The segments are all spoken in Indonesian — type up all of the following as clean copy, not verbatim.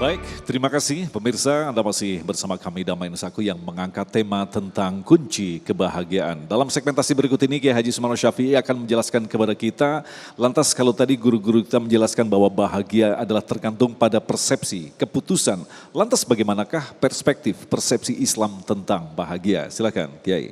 Baik, terima kasih pemirsa. Anda masih bersama kami Damai Nusaku yang mengangkat tema tentang kunci kebahagiaan. Dalam segmentasi berikut ini Kiai Haji Sumarno Syafi'i akan menjelaskan kepada kita. Lantas kalau tadi guru-guru kita menjelaskan bahwa bahagia adalah tergantung pada persepsi, keputusan. Lantas bagaimanakah perspektif persepsi Islam tentang bahagia? Silakan Kiai.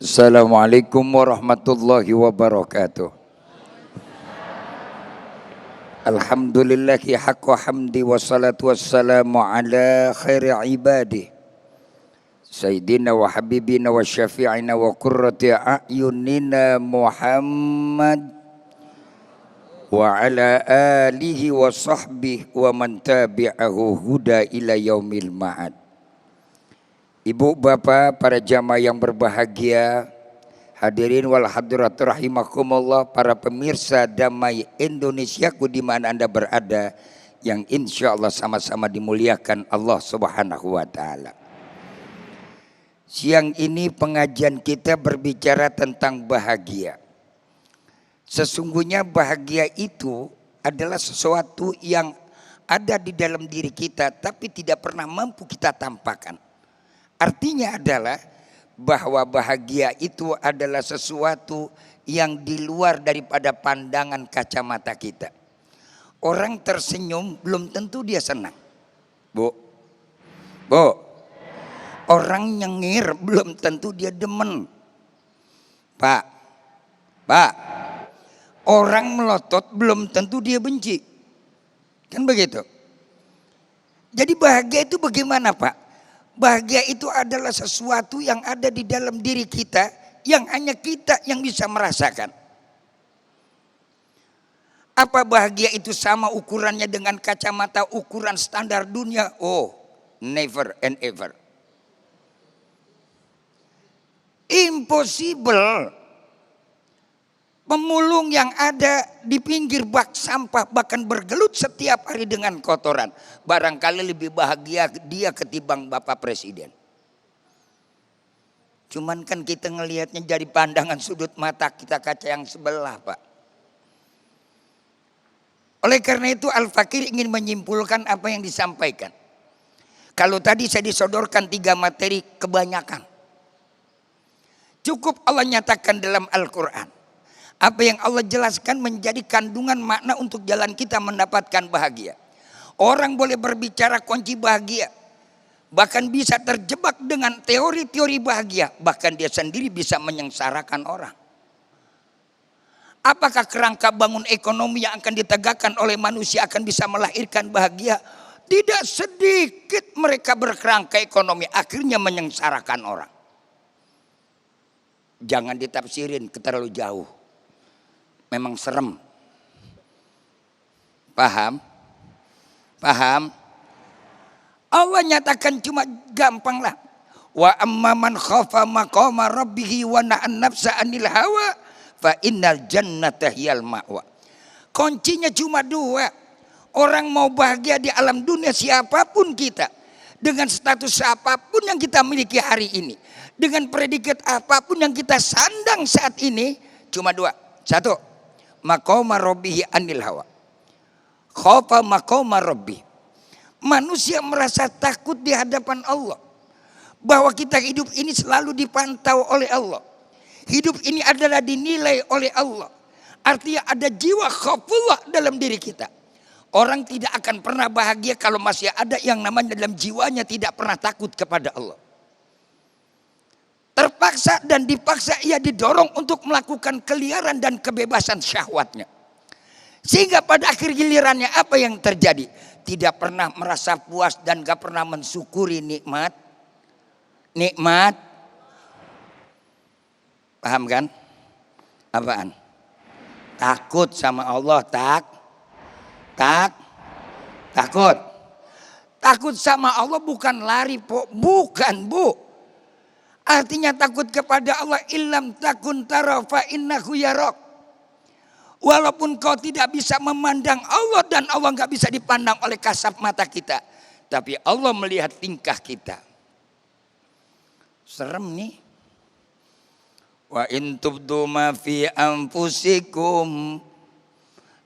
Assalamualaikum warahmatullahi wabarakatuh. Alhamdulillahi haqqa hamdi wassalatu wassalamu ala khairi ibadi Sayyidina wa habibina wa syafi'ina wa qurrati a'yunina Muhammad wa ala alihi wa sahbihi wa man tabi'ahu huda ila yaumil ma'ad. Ibu bapak para jamaah yang berbahagia, hadirin wal hadirat rahimakumullah, para pemirsa Damai Indonesiaku di mana Anda berada, yang insya Allah sama-sama dimuliakan Allah Subhanahu wa ta'ala. Siang ini pengajian kita berbicara tentang bahagia. Sesungguhnya bahagia itu adalah sesuatu yang ada di dalam diri kita tapi tidak pernah mampu kita tampakkan. Artinya adalah bahwa bahagia itu adalah sesuatu yang di luar daripada pandangan kacamata kita. Orang tersenyum belum tentu dia senang. Bu. Orang nyengir belum tentu dia demen. Pak. Orang melotot belum tentu dia benci. Kan begitu. Jadi bahagia itu bagaimana, Pak? Bahagia itu adalah sesuatu yang ada di dalam diri kita, yang hanya kita yang bisa merasakan. Apa bahagia itu sama ukurannya dengan kacamata ukuran standar dunia? Oh, never and ever. Impossible. Pemulung yang ada di pinggir bak sampah bahkan bergelut setiap hari dengan kotoran, barangkali lebih bahagia dia ketimbang Bapak Presiden. Cuman kan kita ngelihatnya dari pandangan sudut mata kita kaca yang sebelah, Pak. Oleh karena itu Al-Fakir ingin menyimpulkan apa yang disampaikan. Kalau tadi saya disodorkan 3 materi kebanyakan. Cukup Allah nyatakan dalam Al-Quran. Apa yang Allah jelaskan menjadi kandungan makna untuk jalan kita mendapatkan bahagia. Orang boleh berbicara kunci bahagia, bahkan bisa terjebak dengan teori-teori bahagia, bahkan dia sendiri bisa menyengsarakan orang. Apakah kerangka bangun ekonomi yang akan ditegakkan oleh manusia akan bisa melahirkan bahagia? Tidak sedikit mereka berkerangka ekonomi akhirnya menyengsarakan orang. Jangan ditafsirin terlalu jauh. Memang serem. Paham? Allah nyatakan cuma gampang lah. Wa amman khafa maqama rabbih wa na'an nafsa 'anil hawa fa innal jannata hiyal ma'wa. Kuncinya cuma 2. Orang mau bahagia di alam dunia siapapun kita, dengan status apapun yang kita miliki hari ini, dengan predikat apapun yang kita sandang saat ini, cuma 2. 1. Maqama rabbihi anil hawa. Khafa maqama rabbi. Manusia merasa takut di hadapan Allah. Bahwa kita hidup ini selalu dipantau oleh Allah. Hidup ini adalah dinilai oleh Allah. Artinya ada jiwa khaufullah dalam diri kita. Orang tidak akan pernah bahagia kalau masih ada yang namanya dalam jiwanya tidak pernah takut kepada Allah. Terpaksa dan dipaksa ia didorong untuk melakukan keliaran dan kebebasan syahwatnya. Sehingga pada akhir gilirannya apa yang terjadi? Tidak pernah merasa puas dan gak pernah mensyukuri nikmat. Paham kan? Apaan? Takut sama Allah, takut. Takut sama Allah bukan lari, bukan, Bu. Artinya takut kepada Allah, illam takun tara fa innahu yarak. Walaupun kau tidak bisa memandang Allah dan Allah enggak bisa dipandang oleh kasat mata kita, tapi Allah melihat tingkah kita. Serem nih. Wa in tubdu ma fi anfusikum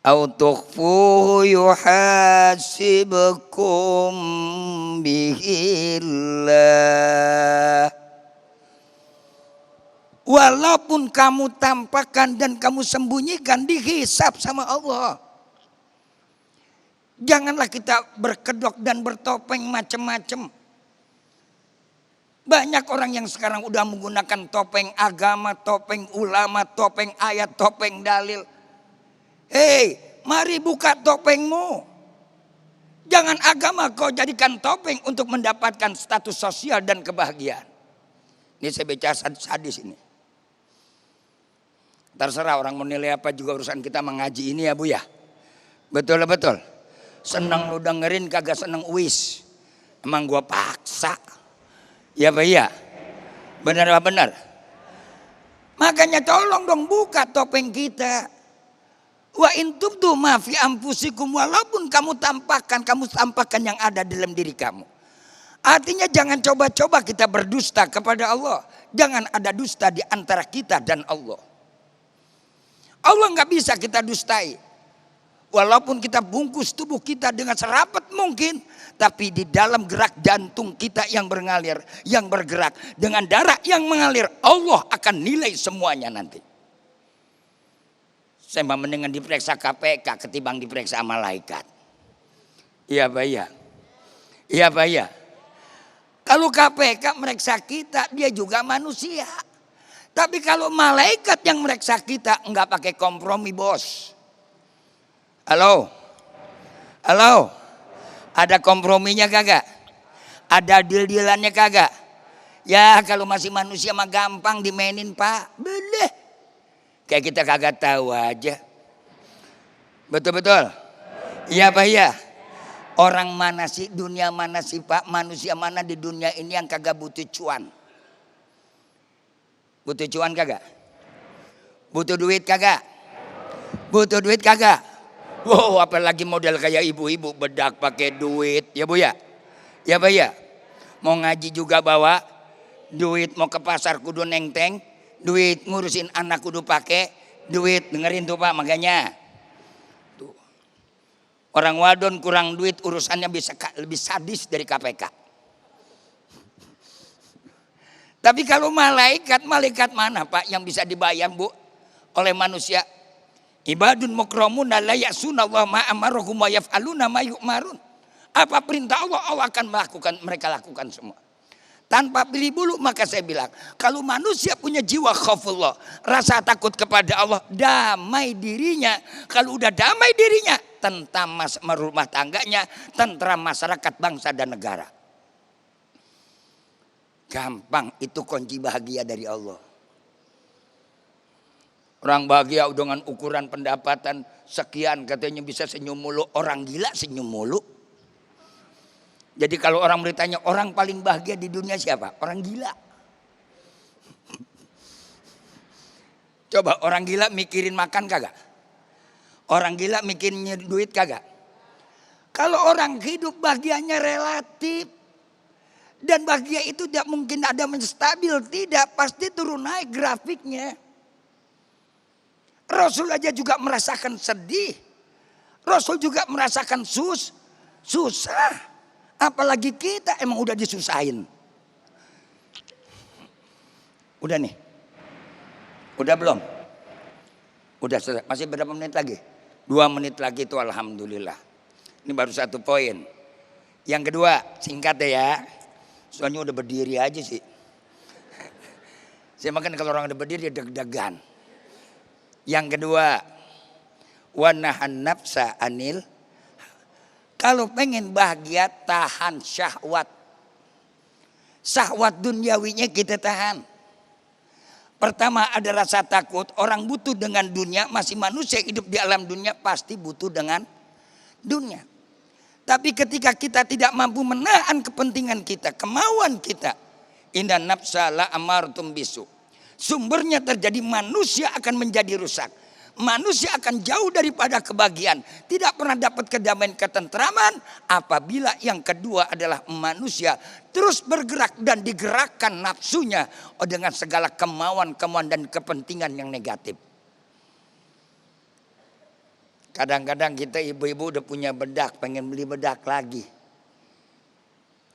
au tukhfuhu yuhasibkum bihillah. Walaupun kamu tampakkan dan kamu sembunyikan, dihisab sama Allah. Janganlah kita berkedok dan bertopeng macam-macam. Banyak orang yang sekarang udah menggunakan topeng agama, topeng ulama, topeng ayat, topeng dalil. Hei, mari buka topengmu. Jangan agama kau jadikan topeng untuk mendapatkan status sosial dan kebahagiaan. Ini saya baca hadis ini. Terserah orang mau nilai apa juga urusan kita mengaji ini ya Bu ya. Betul. Senang lu dengerin kagak seneng wis. Emang gua paksa. Ya Pak ya. Benar. Makanya tolong dong buka topeng kita. Wa in tubdu ma fi anfusikum, walaupun kamu tampakkan yang ada dalam diri kamu. Artinya jangan coba-coba kita berdusta kepada Allah. Jangan ada dusta di antara kita dan Allah. Allah nggak bisa kita dustai. Walaupun kita bungkus tubuh kita dengan serapat mungkin, tapi di dalam gerak jantung kita yang mengalir, yang bergerak dengan darah yang mengalir, Allah akan nilai semuanya nanti. Saya mendingan diperiksa KPK ketimbang diperiksa malaikat. Iya Pak ya. Kalau KPK meriksa kita, dia juga manusia. Tapi kalau malaikat yang meriksa kita, enggak pakai kompromi bos. Halo. Ada komprominya kagak? Ada deal-dealannya kagak? Ya kalau masih manusia mah gampang dimainin Pak. Boleh. Kayak kita kagak tahu aja. Betul. Iya Pak ya. Orang mana sih, dunia mana sih Pak? Manusia mana di dunia ini yang kagak butuh cuan? Butuh cuan kagak? Butuh duit kagak? Wow, apalagi model kayak ibu-ibu bedak pakai duit, ya Bu ya? Ya Pak ya? Mau ngaji juga bawa duit, mau ke pasar kudu nengteng, duit ngurusin anak kudu pakai duit, dengerin tuh Pak makanya. Tuh. Orang wadon kurang duit urusannya bisa lebih sadis dari KPK. Tapi kalau malaikat mana Pak yang bisa dibayar Bu oleh manusia? Ibadun mukramuna la ya'sunallaha ma amarahum wa yaf'aluna ma yu'marun. Apa perintah Allah akan mereka lakukan semua. Tanpa pilih bulu, maka saya bilang, kalau manusia punya jiwa khaufullah, rasa takut kepada Allah, damai dirinya. Kalau udah damai dirinya, tentram rumah tangganya, tentram masyarakat, bangsa dan negara. Gampang, itu kunci bahagia dari Allah. Orang bahagia dengan ukuran pendapatan sekian katanya bisa senyum mulu. Orang gila senyum mulu. Jadi kalau orang bertanya orang paling bahagia di dunia siapa? Orang gila. Coba orang gila mikirin makan kagak? Orang gila mikirin duit kagak? Kalau orang hidup bahagianya relatif. Dan bahagia itu tidak mungkin ada menstabil. Tidak, pasti turun naik grafiknya. Rasul aja juga merasakan sedih. Rasul juga merasakan susah. Apalagi kita emang udah disusahin. Udah nih. Udah belum? Udah selesai. Masih berapa menit lagi? 2 menit lagi itu alhamdulillah. Ini baru 1 poin. Yang kedua, singkat ya. Soalnya udah berdiri aja sih. Saya makan kalau orang udah berdiri deg-degan. Yang kedua, wanahan nafsa anil. Kalau pengen bahagia tahan syahwat. Syahwat duniawinya kita tahan. Pertama ada rasa takut. Orang butuh dengan dunia. Masih manusia hidup di alam dunia pasti butuh dengan dunia. Tapi ketika kita tidak mampu menahan kepentingan kita, kemauan kita, inna nafsa la amartum bisu. Sumbernya terjadi manusia akan menjadi rusak. Manusia akan jauh daripada kebahagiaan. Tidak pernah dapat kedamaian ketentraman apabila yang kedua adalah manusia terus bergerak dan digerakkan nafsunya dengan segala kemauan dan kepentingan yang negatif. Kadang-kadang kita ibu-ibu udah punya bedak, pengen beli bedak lagi.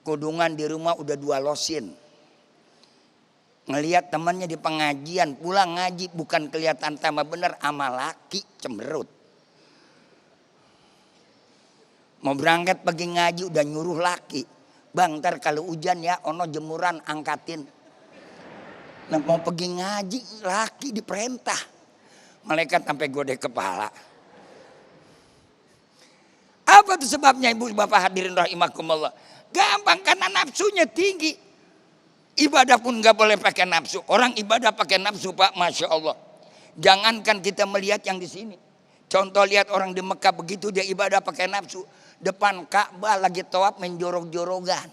Kudungan di rumah udah 2 losin. Ngelihat temannya di pengajian, pulang ngaji bukan kelihatan tambah bener, ama laki cemberut. Mau berangkat pagi ngaji udah nyuruh laki. Bang, ntar kalau hujan ya, ono jemuran angkatin. Nah, mau pergi ngaji, laki diperintah. Malaikat sampai gode kepala. Apa tuh sebabnya ibu bapak hadirin rahimakumullah? Gampang, karena nafsunya tinggi. Ibadah pun gak boleh pakai nafsu. Orang ibadah pakai nafsu Pak, Masya Allah. Jangankan kita melihat yang di sini. Contoh lihat orang di Mekah begitu dia ibadah pakai nafsu. Depan Ka'bah lagi tawaf menjorok-jorogan.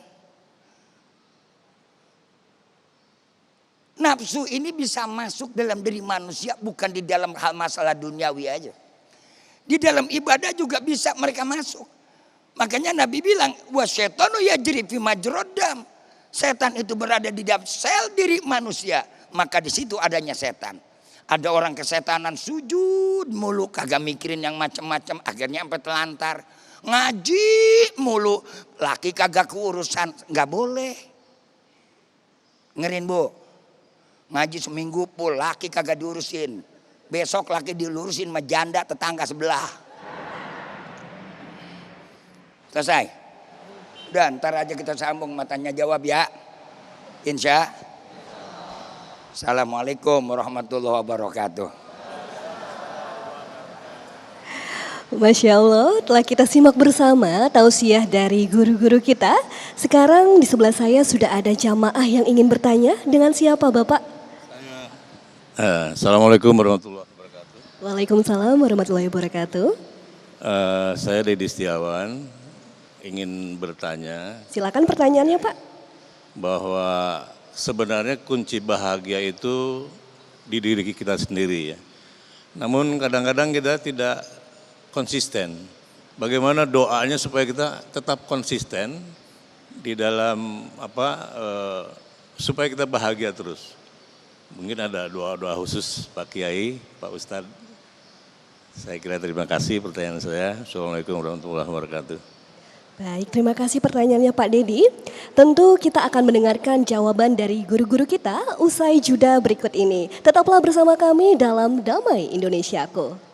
Nafsu ini bisa masuk dalam diri manusia, bukan di dalam hal masalah duniawi aja. Di dalam ibadah juga bisa mereka masuk. Makanya Nabi bilang, wasyetanu yajri fi majrad dam. Setan itu berada di dalam sel diri manusia, maka di situ adanya setan. Ada orang kesetanan sujud mulu, kagak mikirin yang macam-macam, akhirnya sampai telantar. Ngaji mulu, laki kagak keurusan, nggak boleh. Ngerin bu, ngaji seminggu pul, laki kagak diurusin. Besok laki dilurusin sama janda tetangga sebelah. Selesai. Dan ntar aja kita sambung matanya jawab ya. Insya. Assalamualaikum warahmatullahi wabarakatuh. Masya Allah, telah kita simak bersama tausiah dari guru-guru kita. Sekarang di sebelah saya sudah ada jamaah yang ingin bertanya. Dengan siapa Bapak? Assalamualaikum warahmatullahi wabarakatuh. Waalaikumsalam warahmatullahi wabarakatuh. Saya Dedi Setiawan, ingin bertanya. Silakan pertanyaannya Pak. Bahwa sebenarnya kunci bahagia itu di diri kita sendiri ya. Namun kadang-kadang kita tidak konsisten. Bagaimana doanya supaya kita tetap konsisten di dalam supaya kita bahagia terus. Mungkin ada doa-doa khusus Pak Kiai, Pak Ustadz. Saya kira terima kasih pertanyaan saya. Assalamualaikum warahmatullahi wabarakatuh. Baik, terima kasih pertanyaannya Pak Dedi. Tentu kita akan mendengarkan jawaban dari guru-guru kita usai jeda berikut ini. Tetaplah bersama kami dalam Damai Indonesiaku.